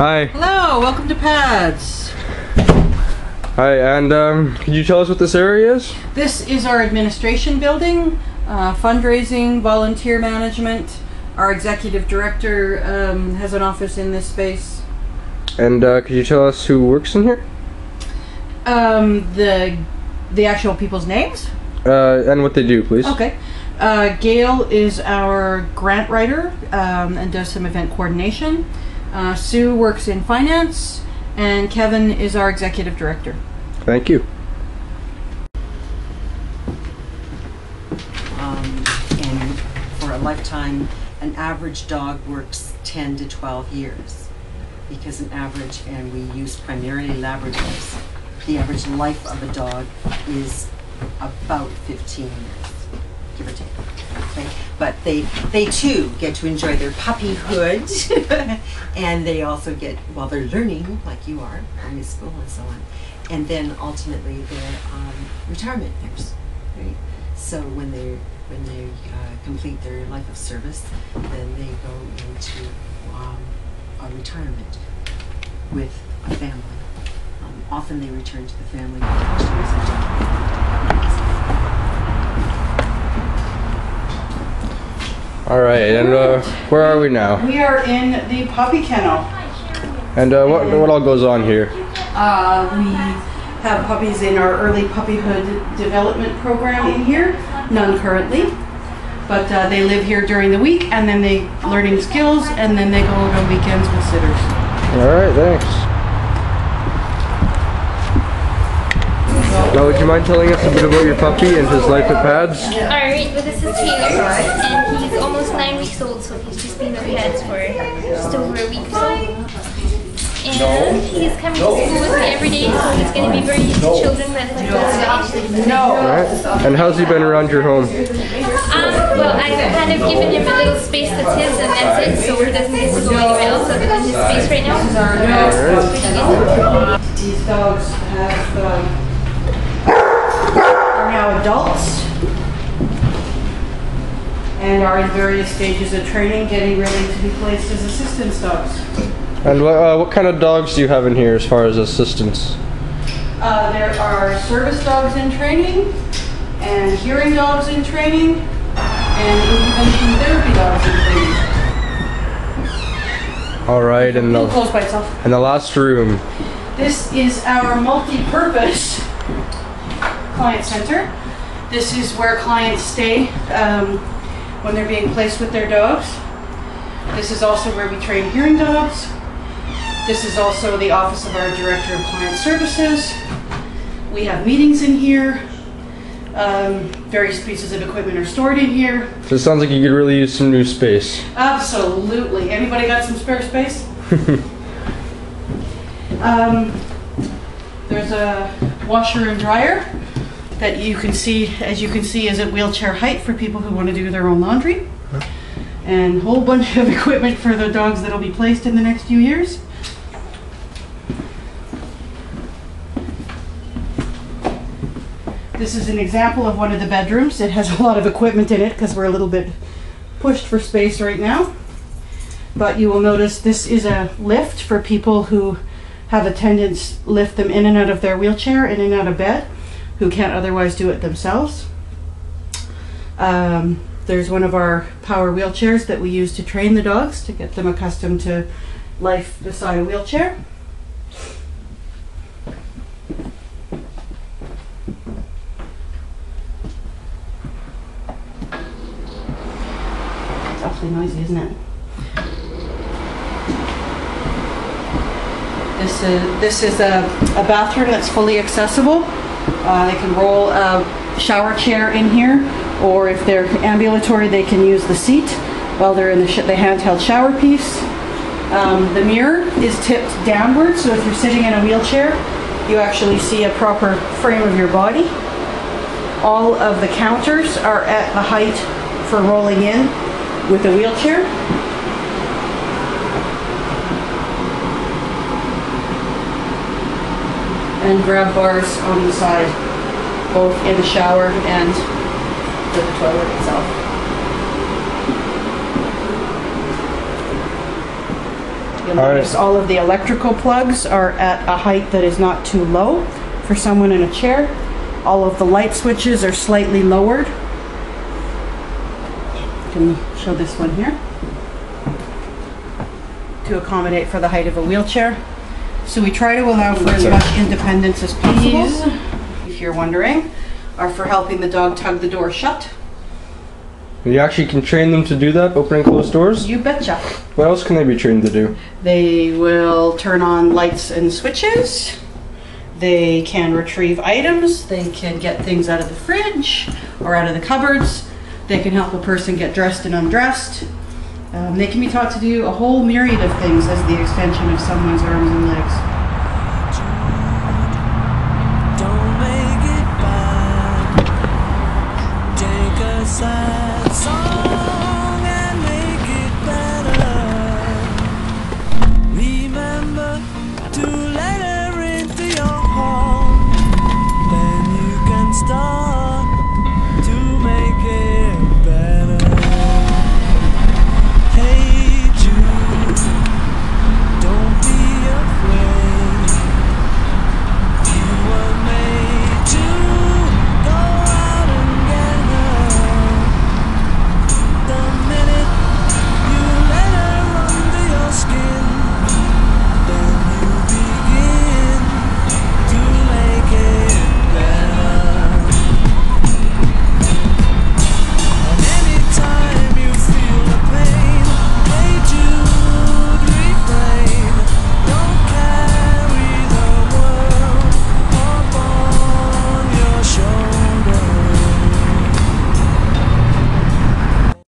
Hi. Hello, welcome to PADS. Hi, and could you tell us what this area is? This is our administration building, fundraising, volunteer management. Our executive director has an office in this space. And could you tell us who works in here? The actual people's names? And what they do, please. Okay. Gail is our grant writer and does some event coordination. Sue works in finance, and Kevin is our executive director. Thank you. And for a lifetime, an average dog works 10 to 12 years because an average, and we use primarily Labradors, the average life of a dog is about 15 years, give or take. Okay? But they too get to enjoy their puppyhood and they also get, while they're learning, like you are, going to school and so on, and then ultimately their retirement years, right? So when they complete their life of service, then they go into a retirement with a family. Often they return to the family with actually as a dog. All right, and where are we now? We are in the puppy kennel. And what all goes on here? We have puppies in our early puppyhood development program in here, none currently, but they live here during the week and then they learning skills and then they go out on weekends with sitters. All right, thanks. Now, would you mind telling us a bit about your puppy and his life at PADS? Alright, well, this is Taylor, and he's almost 9 weeks old, so he's just been with PADS for just over a week or so. And he's coming to school with me every day, so he's going to be very used to children relatively soon. Alright. And how's he been around your home? Well, I've kind of given him a little space that's his, and that's it, so he doesn't get to go anywhere else other than his space right now. These dogs have are now adults and are in various stages of training, getting ready to be placed as assistance dogs. And what kind of dogs do you have in here as far as assistants? There are service dogs in training, and hearing dogs in training, and intervention therapy dogs in training. All right, and It'll close by itself. the last room. This is our multi-purpose client center. This is where clients stay when they're being placed with their dogs. This is also where we train hearing dogs. This is also the office of our Director of Client Services. We have meetings in here. Various pieces of equipment are stored in here. So it sounds like you could really use some new space. Absolutely. Anybody got some spare space? There's a washer and dryer that you can see, as you can see, is at wheelchair height for people who want to do their own laundry. And a whole bunch of equipment for the dogs that will be placed in the next few years. This is an example of one of the bedrooms. It has a lot of equipment in it because we're a little bit pushed for space right now. But you will notice this is a lift for people who have attendants lift them in and out of their wheelchair, in and out of bed, who can't otherwise do it themselves. There's one of our power wheelchairs that we use to train the dogs to get them accustomed to life beside a wheelchair. It's awfully noisy, isn't it? This is a bathroom that's fully accessible. They can roll a shower chair in here, or if they're ambulatory, they can use the seat while they're in the handheld shower piece. The mirror is tipped downward, so if you're sitting in a wheelchair, you actually see a proper frame of your body. All of the counters are at the height for rolling in with a wheelchair. And grab bars on the side, both in the shower and the toilet itself. You'll All right. notice all of the electrical plugs are at a height that is not too low for someone in a chair. All of the light switches are slightly lowered. I can show this one here to accommodate for the height of a wheelchair. So we try to allow for as much independence as possible. These, if you're wondering, are for helping the dog tug the door shut. You actually can train them to do that, open and close doors? You betcha. What else can they be trained to do? They will turn on lights and switches. They can retrieve items. They can get things out of the fridge or out of the cupboards. They can help a person get dressed and undressed. They can be taught to do a whole myriad of things as the extension of someone's arms and legs.